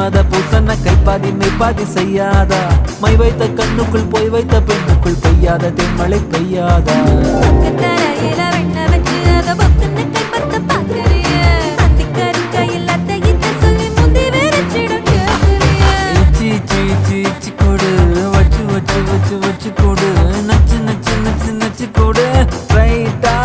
மன்மத பூசன கைப்பாதி மெய்ப்பாதி செய்யாதா my வைத்த கண்ணுக்குள் போய் வைத்த பெண்ணுக்குள் பெய்யாத தென்மழை பெய்யாதா கொடு வச்சு வச்சு வச்சு வச்சு கொடு நச்சு நச்சு நச்சு நச்சு கொடு ரைட்டா